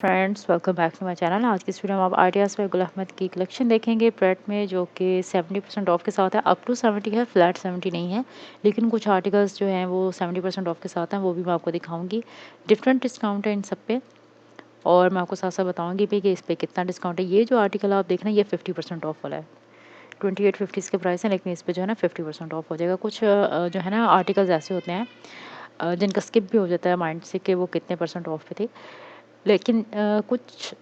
Friends welcome back to my channel. आज की इस वीडियो में आप आइडियाज़ पे गुल अहमद की कलेक्शन देखेंगे प्रेट में, जो कि 70% ऑफ के साथ है। अप टू 70 है, फ्लैट 70 नहीं है, लेकिन कुछ आर्टिकल्स जो हैं वो 70% ऑफ के साथ हैं, वो भी मैं आपको दिखाऊंगी। डिफरेंट डिस्काउंट है इन सब पे, और मैं आपको साथ साथ बताऊंगी भी कि इस पर कितना डिस्काउंट है। ये जो आर्टिकल आप देख रहे हैं ये 50% ऑफ वाला है। 2850 इसके प्राइस है, लेकिन इस पर जो है ना 50% ऑफ हो जाएगा। कुछ जो है ना आर्टिकल्स ऐसे होते हैं जिनका स्किप भी हो जाता है माइंड से कि वो कितने परसेंट ऑफ पे थे, लेकिन कुछ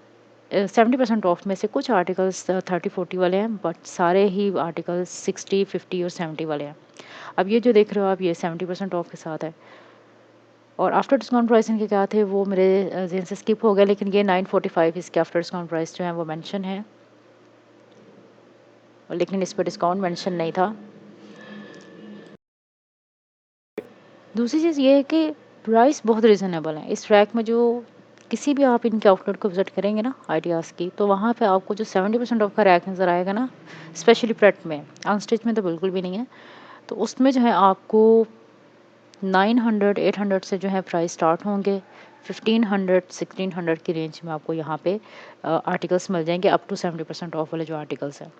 70% ऑफ में से कुछ आर्टिकल्स 30-40 वाले हैं, बट सारे ही आर्टिकल्स 60-50 और 70 वाले हैं। अब ये जो देख रहे हो आप, ये 70% ऑफ के साथ है। और आफ्टर डिस्काउंट प्राइस इनके क्या थे वो मेरे जहन से स्किप हो गया, लेकिन ये 945 इसके आफ्टर डिस्काउंट प्राइस जो है वो मेंशन है, लेकिन इस पर डिस्काउंट मेंशन नहीं था। दूसरी चीज़ ये है कि प्राइस बहुत रीज़नेबल है इस रैक में। जो किसी भी आप इनके आउटलेट को विज़िट करेंगे ना आइडियाज़ की, तो वहाँ पे आपको जो 70% ऑफ का रैक नज़र आएगा ना, स्पेशली प्रेट में, अनस्टिच में तो बिल्कुल भी नहीं है। तो उसमें जो है आपको 900-800 से जो है प्राइस स्टार्ट होंगे। 1500-1600 की रेंज में आपको यहाँ पे आर्टिकल्स मिल जाएंगे, अप टू 70% ऑफ वाले जो आर्टिकल्स हैं।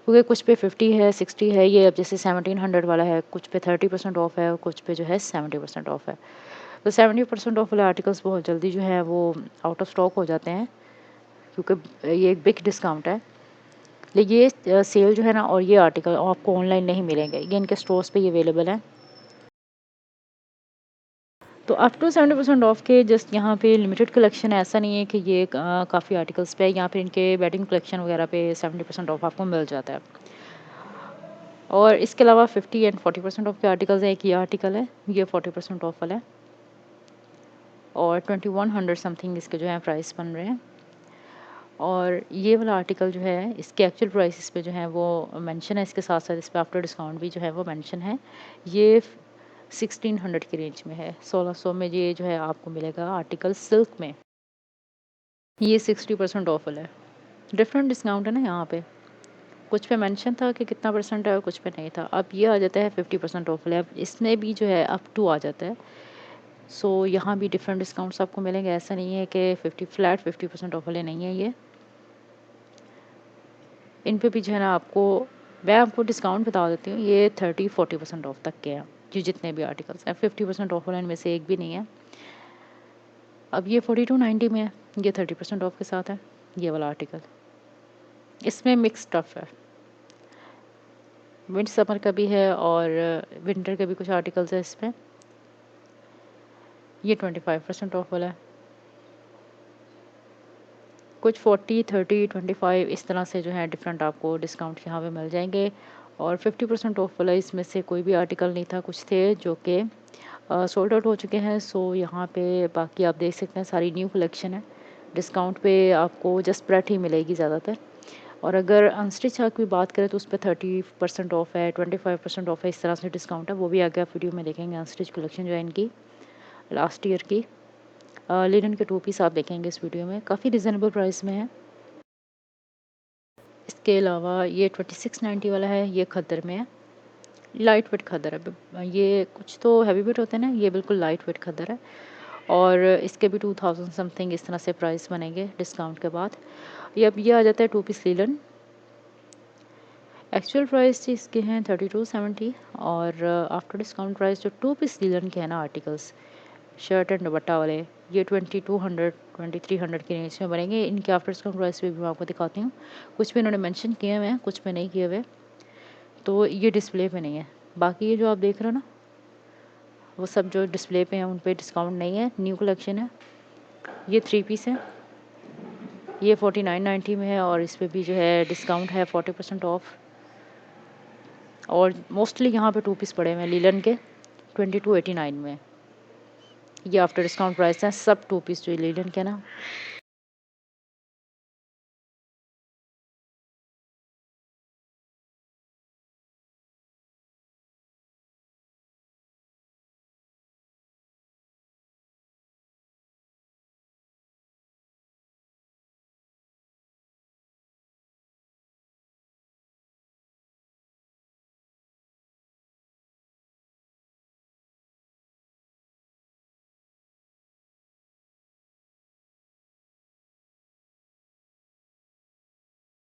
क्योंकि कुछ पे 50 है, 60 है, ये अब जैसे 1700 वाला है, कुछ पे 30% ऑफ है और कुछ पे जो है 70% ऑफ है। तो 70% ऑफ वाले आर्टिकल्स बहुत जल्दी जो है वो आउट ऑफ स्टॉक हो जाते हैं, क्योंकि ये एक बिग डिस्काउंट है। लेकिन ये सेल जो है ना, और ये आर्टिकल आपको ऑनलाइन नहीं मिलेंगे, ये इनके स्टोर्स पे ही अवेलेबल हैं। तो अप टू 70% ऑफ के जस्ट यहाँ पे लिमिटेड कलेक्शन है, ऐसा नहीं है कि ये काफ़ी आर्टिकल्स पे है। यहाँ पे इनके बेडिंग कलेक्शन वगैरह पे 70% ऑफ आपको मिल जाता है। और इसके अलावा 50 एंड 40% ऑफ के आर्टिकल्स हैं। एक ये आर्टिकल है, ये 40% ऑफ वाला है, और 2100 समथिंग इसके जो है प्राइस बन रहे हैं। और ये वाला आर्टिकल जो है इसके एक्चुअल प्राइसेस पे जो है वो मेंशन है, इसके साथ साथ इस पर आफ्टर डिस्काउंट भी जो है वो मेंशन है। ये 1600 की रेंज में है, 1600 में ये जो है आपको मिलेगा आर्टिकल सिल्क में। ये 60% ऑफ वाला है। डिफरेंट डिस्काउंट है ना यहाँ पे, कुछ पे मेंशन था कि कितना परसेंट है और कुछ पे नहीं था। अब ये आ जाता है 50% ऑफ वाला है, अब इसमें भी जो है अप टू आ जाता है। सो यहाँ भी डिफरेंट डिस्काउंट्स आपको मिलेंगे, ऐसा नहीं है कि 50% ऑफ वाले नहीं है ये। इन पे भी जो है ना आपको, मैं आपको डिस्काउंट बता देती हूँ, ये 30-40% ऑफ तक के हैं जो जितने भी आर्टिकल्स हैं। 50% ऑफ वाला इनमें से एक भी नहीं है। अब ये 4290 में है, ये 30% ऑफ के साथ है ये वाला आर्टिकल। इसमें मिक्स स्टफ है, मिड समर का भी है और विंटर के भी कुछ आर्टिकल्स है इसमें। ये 25% ऑफ वाला है। कुछ 40, 30, 25 इस तरह से जो है डिफरेंट आपको डिस्काउंट यहाँ पे मिल जाएंगे। और 50% ऑफ वाला इसमें से कोई भी आर्टिकल नहीं था, कुछ थे जो कि सोल्ड आउट हो चुके हैं। सो यहाँ पे बाकी आप देख सकते हैं सारी न्यू कलेक्शन है। डिस्काउंट पे आपको जस्ट ब्रेड ही मिलेगी ज़्यादातर। और अगर अनस्टिच की बात करें तो उस पर 30% ऑफ है, 25% ऑफ है, इस तरह से डिस्काउंट है। वो भी आगे आप वीडियो में देखेंगे। अनस्टिच कलेक्शन जो है इनकी लास्ट ईयर की लिनन के 2 पीस आप देखेंगे इस वीडियो में, काफ़ी रिजनेबल प्राइस में है। इसके अलावा ये 2690 वाला है, ये खद्दर में है, लाइट वेट खद्दर है। ये कुछ तो हैवी वेट होते हैं ना, ये बिल्कुल लाइट वेट खद्दर है। और इसके भी 2000 समथिंग इस तरह से प्राइस बनेंगे डिस्काउंट के बाद। ये अब ये आ जाता है 2 पीस लीलन। एक्चुअल प्राइस इसके हैं 3270, और आफ्टर डिस्काउंट प्राइस जो 2 पीस लीलन के हैं ना आर्टिकल्स, शर्ट एंड दुपट्टा वाले, ये 2200-2300 की रेंज में बनेंगे। इनके आफ्टर डिस्काउंट प्राइस भी मैं आपको दिखाती हूँ। कुछ पे इन्होंने मेंशन किए हुए हैं, कुछ पे नहीं किए हुए, तो ये डिस्प्ले पे नहीं है। बाकी ये जो आप देख रहे हो ना, वो सब जो डिस्प्ले पे हैं उन पे डिस्काउंट नहीं है, न्यू कलेक्शन है। ये 3 पीस है, ये 4990 में है, और इस पर भी जो है डिस्काउंट है 40% ऑफ। और मोस्टली यहाँ पे 2 पीस पड़े हुए हैं लीलन के 2289 में। ये आफ्टर डिस्काउंट प्राइस है सब 2 पीस जो लीलन के ना।